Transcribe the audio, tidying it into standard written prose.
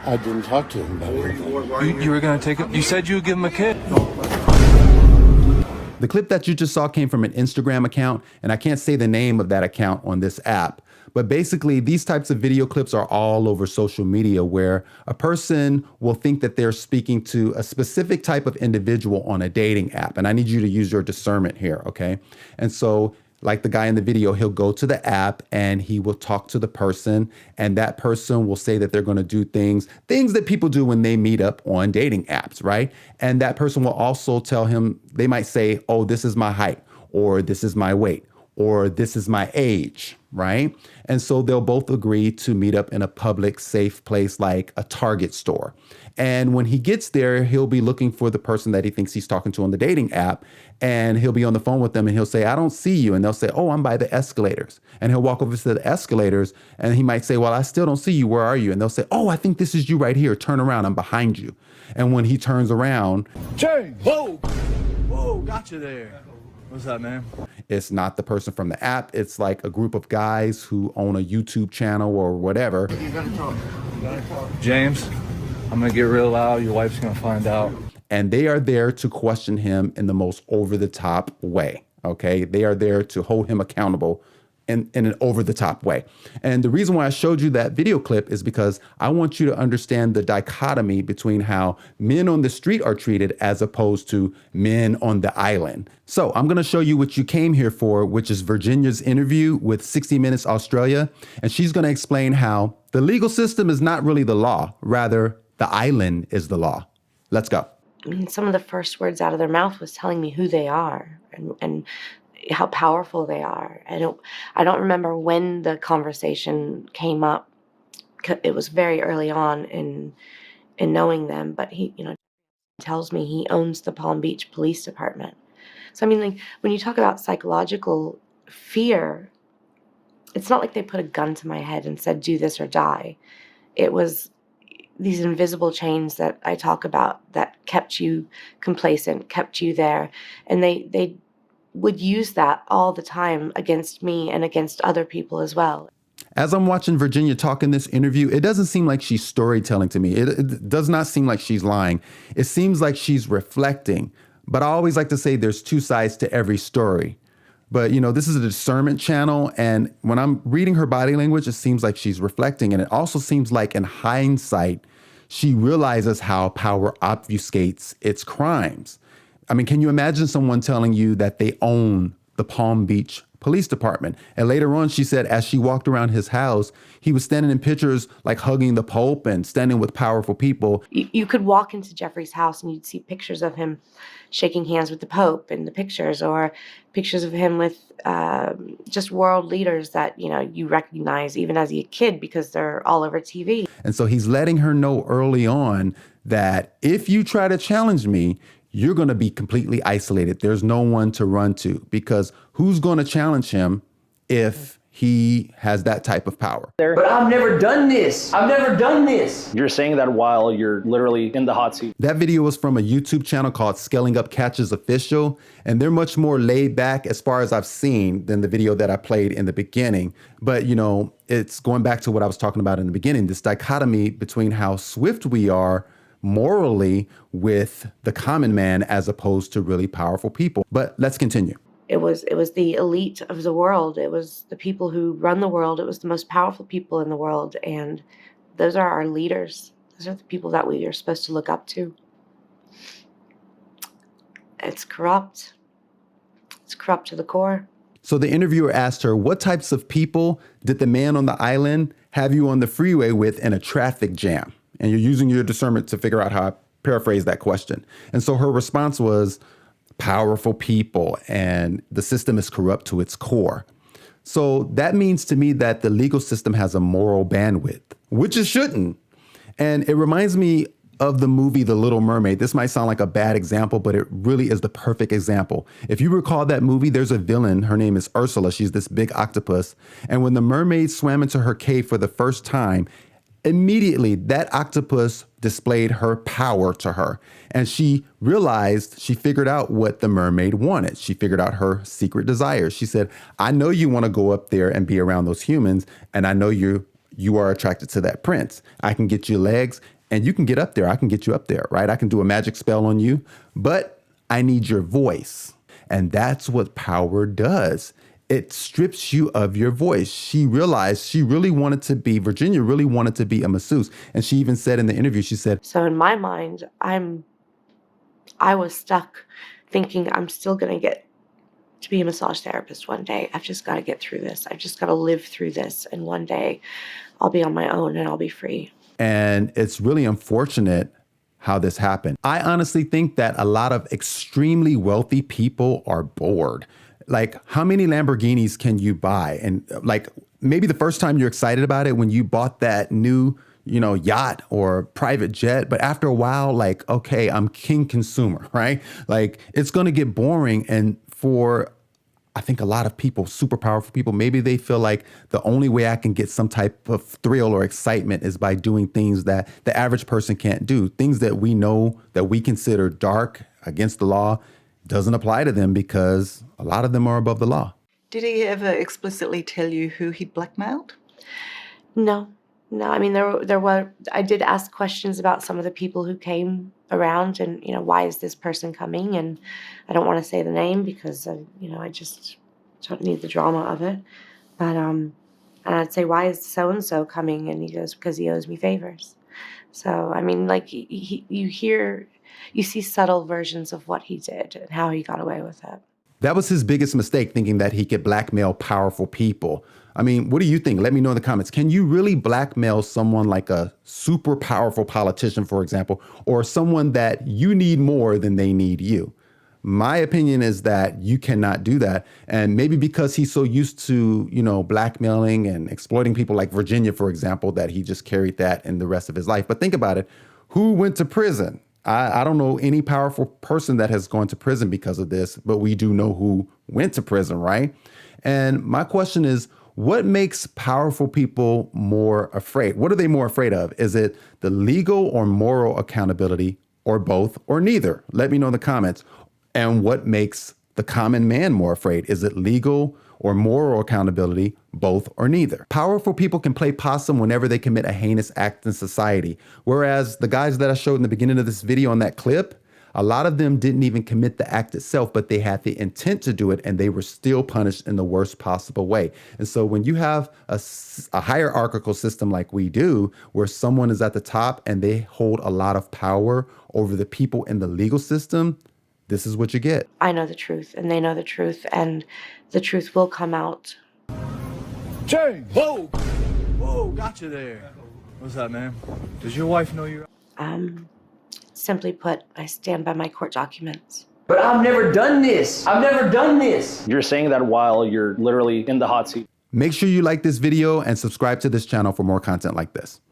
I didn't talk to him about anything. You were going to take it? You said you would give him a kid. The clip that you just saw came from an Instagram account, and I can't say the name of that account on this app. But basically, these types of video clips are all over social media where a person will think that they're speaking to a specific type of individual on a dating app. And I need you to use your discernment here, okay? And so, like the guy in the video, he'll go to the app and he will talk to the person, and that person will say that they're going to do things that people do when they meet up on dating apps, right? And that person will also tell him, they might say, oh, this is my height, or this is my weight, or this is my age, right? And so they'll both agree to meet up in a public, safe place like a Target store. And when he gets there, he'll be looking for the person that he thinks he's talking to on the dating app. And he'll be on the phone with them and he'll say, I don't see you. And they'll say, oh, I'm by the escalators. And he'll walk over to the escalators and he might say, well, I still don't see you. Where are you? And they'll say, oh, I think this is you right here. Turn around. I'm behind you. And when he turns around, James! Whoa! Whoa, got you there. What's up, man? it's not the person from the app. It's like a group of guys who own a YouTube channel or whatever. James, I'm going to get real loud. Your wife's going to find out. And they are there to question him in the most over-the-top way, okay? They are there to hold him accountable in an over-the-top way. And the reason why I showed you that video clip is because I want you to understand the dichotomy between how men on the street are treated as opposed to men on the island. So I'm gonna show you what you came here for, which is Virginia's interview with 60 Minutes Australia. And she's gonna explain how the legal system is not really the law, rather the island is the law. Let's go. I mean, some of the first words out of their mouth was telling me who they are and how powerful they are. I don't remember when the conversation came up. It was very early on in knowing them, but he, tells me he owns the Palm Beach Police Department. So I mean, like, when you talk about psychological fear, it's not like they put a gun to my head and said, do this or die. It was these invisible chains that I talk about that kept you complacent, kept you there. And they would use that all the time against me and against other people as well. As I'm watching Virginia talk in this interview, it doesn't seem like she's storytelling to me. It does not seem like she's lying. It seems like she's reflecting. But I always like to say there's two sides to every story. But, this is a discernment channel. And when I'm reading her body language, it seems like she's reflecting. And it also seems like in hindsight, she realizes how power obfuscates its crimes. I mean, can you imagine someone telling you that they own the Palm Beach Police Department? And later on, she said, as she walked around his house, he was standing in pictures like hugging the Pope and standing with powerful people. You could walk into Jeffrey's house and you'd see pictures of him shaking hands with the Pope in the pictures, or pictures of him with just world leaders that, you recognize even as a kid because they're all over TV. And so he's letting her know early on that if you try to challenge me, you're going to be completely isolated. There's no one to run to, because who's going to challenge him if he has that type of power? But I've never done this. I've never done this. You're saying that while you're literally in the hot seat. That video was from a YouTube channel called Scaling Up Catches Official, and they're much more laid back as far as I've seen than the video that I played in the beginning. But, it's going back to what I was talking about in the beginning, this dichotomy between how swift we are morally with the common man as opposed to really powerful people. But let's continue. It was the elite of the world. It was the people who run the world. It was the most powerful people in the world. And those are our leaders. Those are the people that we are supposed to look up to. It's corrupt. It's corrupt to the core. So the interviewer asked her, what types of people did the man on the island have you on the freeway with in a traffic jam? And you're using your discernment to figure out how I paraphrase that question. And so her response was powerful people, and the system is corrupt to its core. So that means to me that the legal system has a moral bandwidth, which it shouldn't. And it reminds me of the movie The Little Mermaid. This might sound like a bad example, but it really is the perfect example. If you recall that movie, there's a villain. Her name is Ursula. She's this big octopus. And when the mermaid swam into her cave for the first time, immediately that octopus displayed her power to her. And she figured out what the mermaid wanted. She figured out her secret desires. She said, I know you want to go up there and be around those humans, and I know you you are attracted to that prince. I can get you legs and you can get up there. I can get you up there, right? I can do a magic spell on you, but I need your voice. And that's what power does. It strips you of your voice. She realized she really wanted to be, Virginia really wanted to be a masseuse. And she even said in the interview, she said, So in my mind, I was stuck thinking I'm still going to get to be a massage therapist one day. I've just got to get through this. I've just got to live through this. And one day I'll be on my own and I'll be free. and it's really unfortunate how this happened. I honestly think that a lot of extremely wealthy people are bored. Like, how many Lamborghinis can you buy? And like, maybe the first time you're excited about it when you bought that new, yacht or private jet. But after a while, like, okay, I'm king consumer, right? Like, it's going to get boring. And for, I think a lot of people, super powerful people, maybe they feel like the only way I can get some type of thrill or excitement is by doing things that the average person can't do. Things that we know that we consider dark, against the law, doesn't apply to them because a lot of them are above the law. Did he ever explicitly tell you who he'd blackmailed? No. I mean, I did ask questions about some of the people who came around and, why is this person coming? And I don't want to say the name because, I just don't need the drama of it. But, and I'd say, why is so-and-so coming? And he goes, because he owes me favors. So, I mean, like, you see subtle versions of what he did and how he got away with it. That was his biggest mistake, thinking that he could blackmail powerful people. I mean, what do you think? Let me know in the comments. Can you really blackmail someone like a super powerful politician, for example, or someone that you need more than they need you? My opinion is that you cannot do that. And maybe because he's so used to, blackmailing and exploiting people like Virginia, for example, that he just carried that in the rest of his life. But think about it. Who went to prison? I don't know any powerful person that has gone to prison because of this, but we do know who went to prison, right? And my question is, what makes powerful people more afraid? What are they more afraid of? Is it the legal or moral accountability, or both, or neither? Let me know in the comments. And what makes the common man more afraid? Is it legal or moral accountability, both or neither? Powerful people can play possum whenever they commit a heinous act in society. Whereas the guys that I showed in the beginning of this video on that clip, a lot of them didn't even commit the act itself, but they had the intent to do it and they were still punished in the worst possible way. And so when you have a hierarchical system like we do, where someone is at the top and they hold a lot of power over the people in the legal system, this is what you get. I know the truth and they know the truth, and the truth will come out. James! Whoa, got you there. What's up, man? Does your wife know you're... Simply put, I stand by my court documents. But I've never done this. I've never done this. You're saying that while you're literally in the hot seat. Make sure you like this video and subscribe to this channel for more content like this.